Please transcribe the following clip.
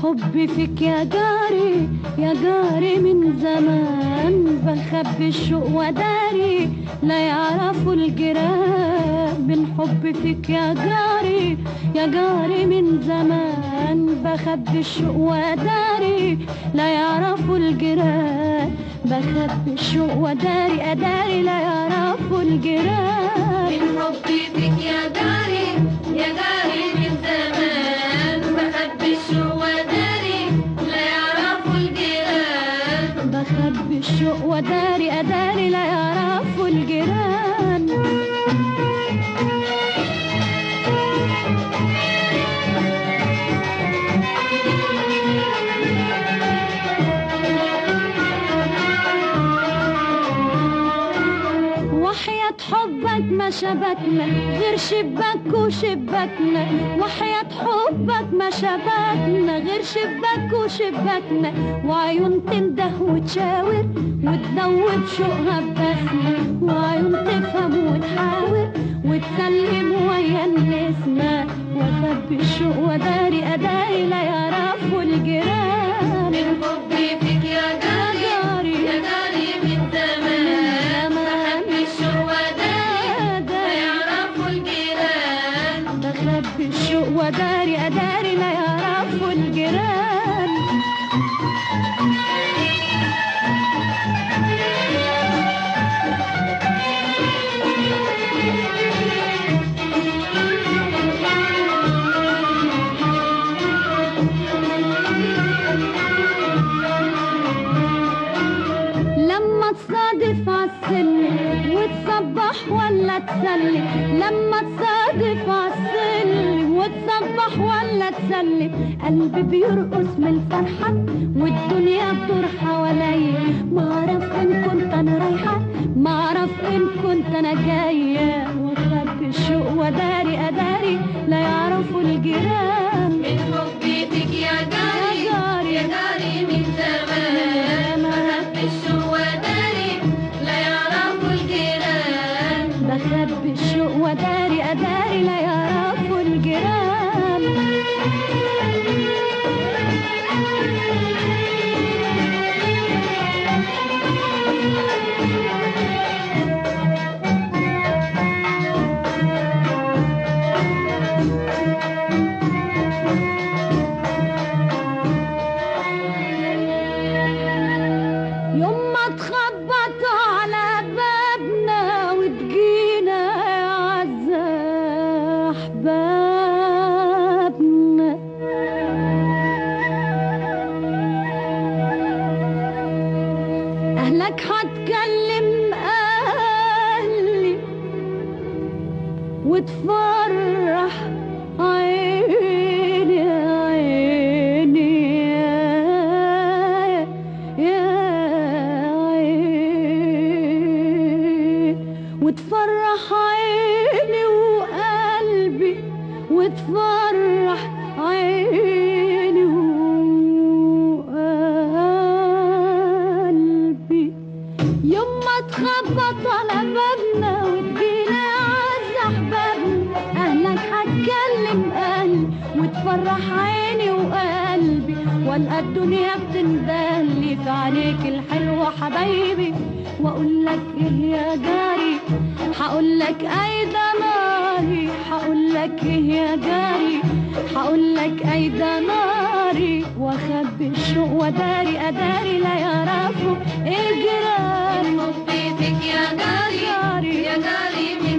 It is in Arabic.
حبي فيك يا جاري يا جاري من زمان، بخبي الشوق وداري لا يعرفوا الجيران. من حبي فيك يا جاري يا جاري من زمان، بخبي الشوق وداري لا يعرفوا الجيران. بخبي الشوق وداري أداري لا يعرفوا الجيران. من حبي فيك يا جاري يا جاري من زمان، بخبي الشوق وداري لا يعرفوا الجيران. بخبي الشوق وداري أداري لا يعرفوا الجيران. وحياة حبك ما شبكنا غير شباك وشباكنا، وحياة حبك ما شبكنا غير شباك وشباكنا. وعيون تنده وتشاور وتدوب شوقها ببسمة، وعيون تفهم وتحاور وتسلم ويا النسمة. واخبي الشوق وداري أداري لا يعرفوا الجيران. من حبي فيك يا جاري يا جاري من زمان، بخبي الشوق وداري لا يعرفوا الجيران. بخبي الشوق وداري أداري لا يعرفوا الجيران. لما تصادف عالسلم وتصبح ولا تسلم، لما تصادف عالسلم وتصبح ولا تسلم. قلبي بيرقص من الفرحة والدنيا بتدور حواليا. معرف إن كنت أنا رايحة معرف إن كنت أنا جاية. واخبي الشوق وداري أداري لا يعرفوا الجيران. من حبي فيك يا جاري يا جاري من زمان، بخبي الشوق وداري لا يعرفوا الجيران. بخبي الشوق وداري أداري لا يعرفوا الجيران. يوم ما تخبطوا على بابنا وتجينا يا عزة أحبابنا، أهلك هتكلم أهلي وتفرح عيني عيني يا عيني، وتفرح عيني وقلبي وتفرح عيني وقلبي. يوم ما تخبط على بابنا وتجينا أعز أحبابنا، أهلك هتكلم أهلي وتفرح عيني وقلبي. والقى الدنيا بتندهلي في عينيك الحلوة حبايبي. وأقول لك إيه يا جاري هقول لك أيدا ناري، هقول لك إيه يا جاري هقول لك أيدا ناري. واخبي الشوق وداري أداري لا يعرفوا الجيران. من حبي فيك يا جاري يا جاري من